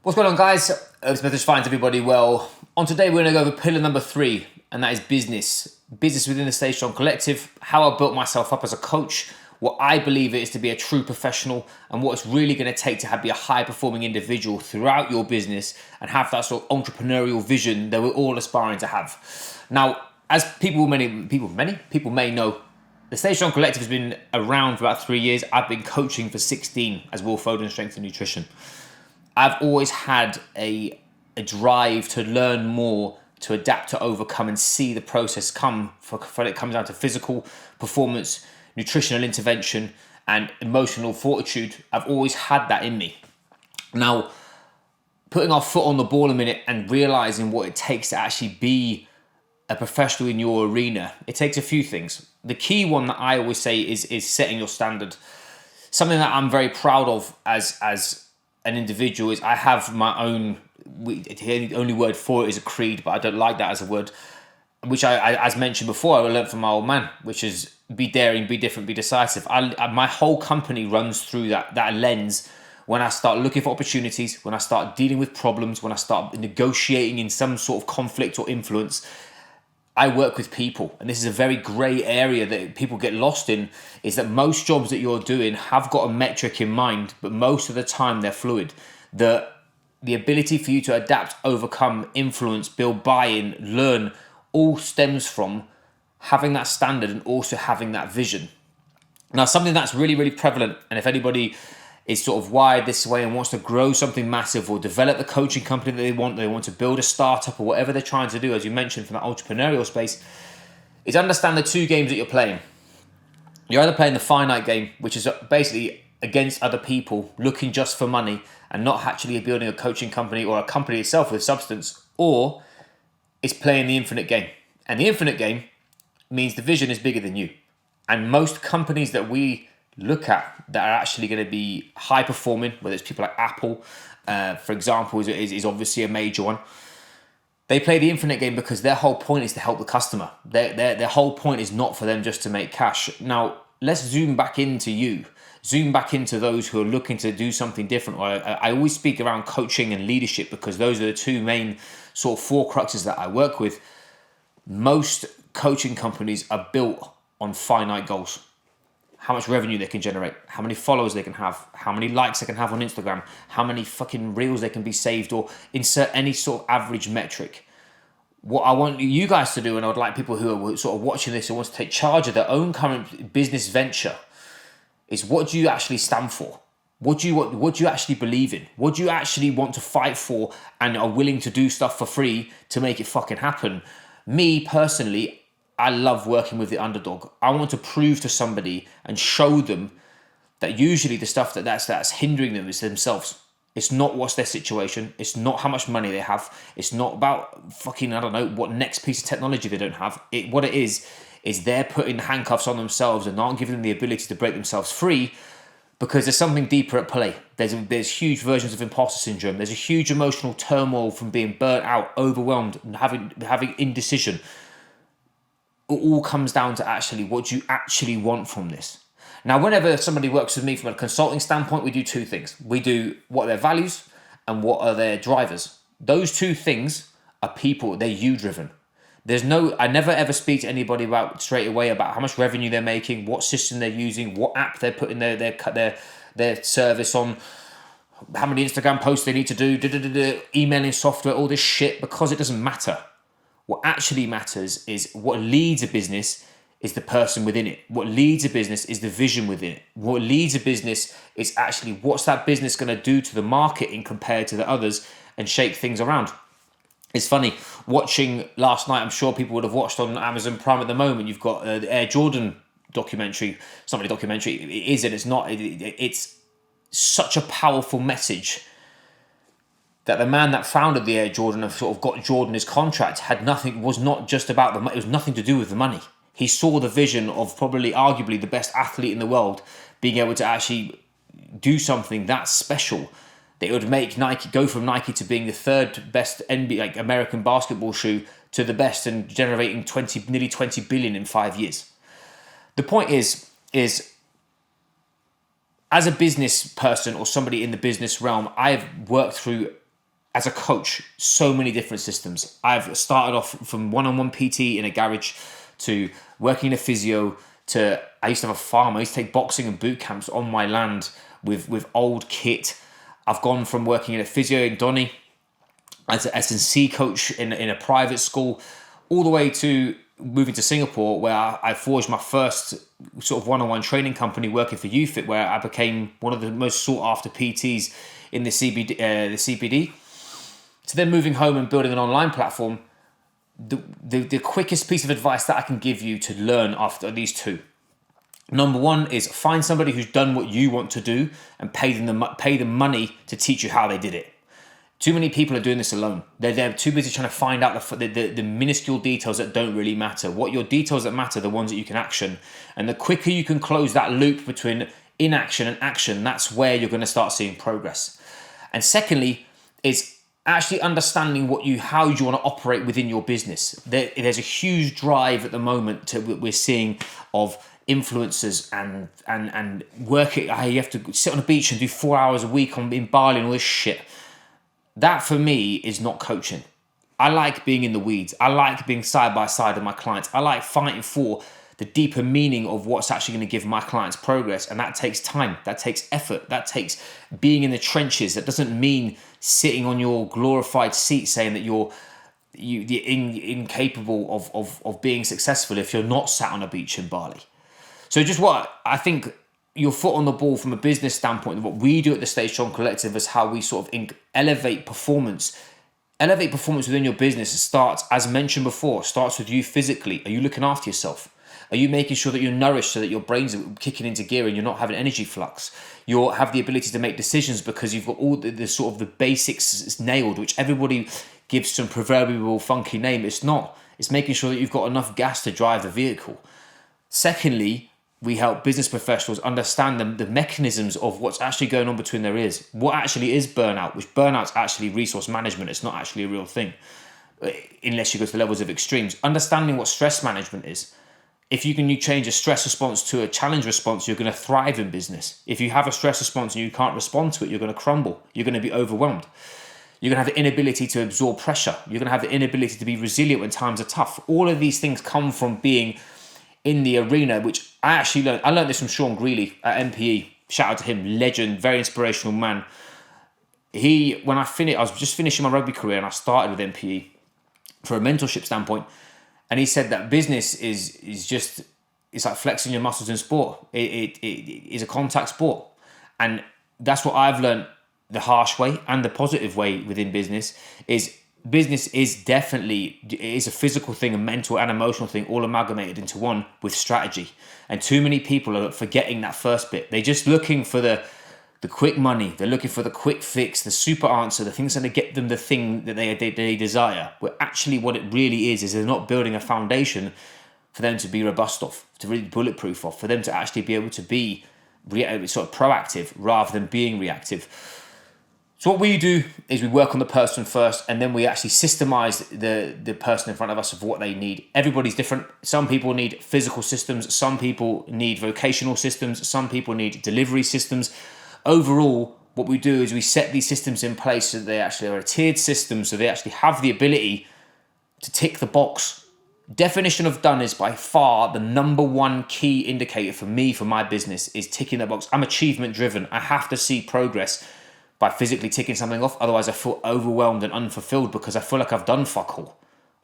What's going on, guys? This message finds everybody well. On today, we're going to go over pillar number 3, and that is business. Business within the Stay Strong Collective, how I built myself up as a coach, what I believe it is to be a true professional, and what it's really going to take to be a high-performing individual throughout your business and have that sort of entrepreneurial vision that we're all aspiring to have. Now, as many people may know, the Stay Strong Collective has been around for about 3 years. I've been coaching for 16 as Will Foden Strength and Nutrition. I've always had a drive to learn more, to adapt, to overcome, and see the process come for when it comes down to physical performance, nutritional intervention, and emotional fortitude. I've always had that in me. Now, putting our foot on the ball a minute and realizing what it takes to actually be a professional in your arena, it takes a few things. The key one that I always say is setting your standard. Something that I'm very proud of as an individual is I have my own, the only word for it is a creed, but I don't like that as a word, which I as mentioned before, I learned from my old man, which is be daring, be different, be decisive. My whole company runs through that lens. When I start looking for opportunities, when I start dealing with problems, when I start negotiating in some sort of conflict or influence, I work with people, and this is a very grey area that people get lost in, is that most jobs that you're doing have got a metric in mind, but most of the time they're fluid. The ability for you to adapt, overcome, influence, build buy-in, learn, all stems from having that standard and also having that vision. Now, something that's really, really prevalent, and if anybody is sort of wired this way and wants to grow something massive or develop the coaching company that they want to build a startup or whatever they're trying to do, as you mentioned, from that entrepreneurial space, is understand the two games that you're playing. You're either playing the finite game, which is basically against other people, looking just for money and not actually building a coaching company or a company itself with substance, or it's playing the infinite game. And the infinite game means the vision is bigger than you. And most companies that we look at that are actually going to be high performing, whether it's people like Apple, for example, is obviously a major one. They play the infinite game because their whole point is to help the customer. Their whole point is not for them just to make cash. Now, let's zoom back into you. Zoom back into those who are looking to do something different. I always speak around coaching and leadership because those are the two main sort of four cruxes that I work with. Most coaching companies are built on finite goals. How much revenue they can generate, how many followers they can have, how many likes they can have on Instagram, how many fucking reels they can be saved, or insert any sort of average metric. What I want you guys to do, and I would like people who are sort of watching this and want to take charge of their own current business venture, is what do you actually stand for? What do you actually believe in? What do you actually want to fight for and are willing to do stuff for free to make it fucking happen? Me, personally, I love working with the underdog. I want to prove to somebody and show them that usually the stuff that's hindering them is themselves. It's not what's their situation. It's not how much money they have. It's not about fucking, I don't know, what next piece of technology they don't have. What it is they're putting handcuffs on themselves and aren't giving them the ability to break themselves free because there's something deeper at play. There's huge versions of imposter syndrome. There's a huge emotional turmoil from being burnt out, overwhelmed, and having indecision. It all comes down to actually what you actually want from this. Now, whenever somebody works with me from a consulting standpoint, we do two things. We do what are their values and what are their drivers. Those two things are people, they're you driven. I never ever speak to anybody straight away about how much revenue they're making, what system they're using, what app they're putting their service on, how many Instagram posts they need to do, emailing software, all this shit, because it doesn't matter. What actually matters is what leads a business is the person within it. What leads a business is the vision within it. What leads a business is actually what's that business going to do to the market in compared to the others and shake things around. It's funny, watching last night, I'm sure people would have watched on Amazon Prime at the moment, you've got the Air Jordan documentary. It's not a documentary, it is and it's not. It's such a powerful message that the man that founded the Air Jordan and sort of got Jordan his contract was not just about it was nothing to do with the money. He saw the vision of probably arguably the best athlete in the world being able to actually do something that special that it would make Nike go from Nike to being the third best NBA, like American basketball shoe, to the best and generating nearly 20 billion in 5 years. The point is as a business person or somebody in the business realm, I've worked through as a coach, so many different systems. I've started off from one-on-one PT in a garage to working in a physio to I used to have a farm. I used to take boxing and boot camps on my land with old kit. I've gone from working in a physio in Donny as an S&C coach in a private school, all the way to moving to Singapore, where I forged my first sort of one-on-one training company working for UFIT, where I became one of the most sought-after PTs in the CPD. So then moving home and building an online platform, the quickest piece of advice that I can give you to learn after these two. Number one is find somebody who's done what you want to do and pay them money to teach you how they did it. Too many people are doing this alone. They're too busy trying to find out the minuscule details that don't really matter. What your details that matter, the ones that you can action. And the quicker you can close that loop between inaction and action, that's where you're going to start seeing progress. And secondly, is actually understanding how you want to operate within your business. There's a huge drive at the moment we're seeing of influencers and working. You have to sit on a beach and do 4 hours a week in Bali and all this shit. That for me is not coaching. I like being in the weeds. I like being side by side with my clients. I like fighting for the deeper meaning of what's actually going to give my clients progress. And that takes time. That takes effort. That takes being in the trenches. That doesn't mean sitting on your glorified seat saying that you're incapable of being successful if you're not sat on a beach in Bali. So just what I think your foot on the ball from a business standpoint, what we do at the Stay Strong Collective is how we sort of elevate performance. Elevate performance within your business. It starts, as mentioned before, starts with you physically. Are you looking after yourself? Are you making sure that you're nourished so that your brains are kicking into gear and you're not having energy flux? You have the ability to make decisions because you've got all the sort of the basics nailed, which everybody gives some proverbial funky name. It's not. It's making sure that you've got enough gas to drive the vehicle. Secondly, we help business professionals understand the mechanisms of what's actually going on between their ears. What actually is burnout, which burnout's actually resource management. It's not actually a real thing, unless you go to the levels of extremes. Understanding what stress management is. If you change a stress response to a challenge response, you're going to thrive in business. If you have a stress response and you can't respond to it, you're going to crumble. You're going to be overwhelmed. You're going to have the inability to absorb pressure. You're going to have the inability to be resilient when times are tough. All of these things come from being in the arena, which I actually learned. I learned this from Sean Greeley at MPE. Shout out to him, legend, very inspirational man. When I was just finishing my rugby career and I started with MPE for a mentorship standpoint. And he said that business is it's like flexing your muscles in sport. It is a contact sport. And that's what I've learned the harsh way and the positive way within business is definitely a physical thing, a mental and emotional thing, all amalgamated into one with strategy. And too many people are forgetting that first bit. They're just looking for the quick money. They're looking for the quick fix, the super answer, the things that get them the thing that they desire. Where actually what it really is they're not building a foundation for them to be robust off, to really bulletproof off, for them to actually be able to be sort of proactive rather than being reactive. So what we do is we work on the person first, and then we actually systemize the person in front of us of what they need. Everybody's different. Some people need physical systems. Some people need vocational systems. Some people need delivery systems. Overall, what we do is we set these systems in place so they actually are a tiered system, so they actually have the ability to tick the box. Definition of done is by far the number one key indicator for me, for my business, is ticking the box. I'm achievement driven. I have to see progress by physically ticking something off. Otherwise, I feel overwhelmed and unfulfilled because I feel like I've done fuck all.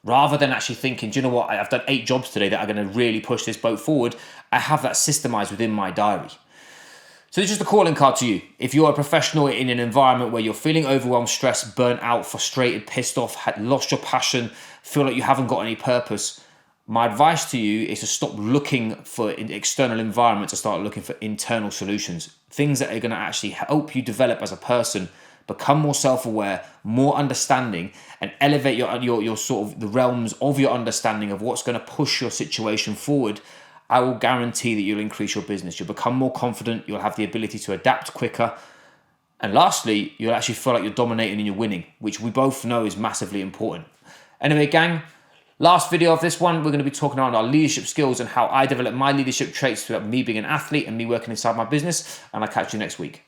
Rather than actually thinking, do you know what? I've done 8 jobs today that are going to really push this boat forward. I have that systemized within my diary. So it's just a calling card to you. If you're a professional in an environment where you're feeling overwhelmed, stressed, burnt out, frustrated, pissed off, had lost your passion, feel like you haven't got any purpose, my advice to you is to stop looking for external environments and start looking for internal solutions. Things that are going to actually help you develop as a person, become more self-aware, more understanding, and elevate your sort of the realms of your understanding of what's going to push your situation forward. I will guarantee that you'll increase your business. You'll become more confident. You'll have the ability to adapt quicker. And lastly, you'll actually feel like you're dominating and you're winning, which we both know is massively important. Anyway, gang, last video of this one, we're going to be talking around our leadership skills and how I develop my leadership traits throughout me being an athlete and me working inside my business. And I'll catch you next week.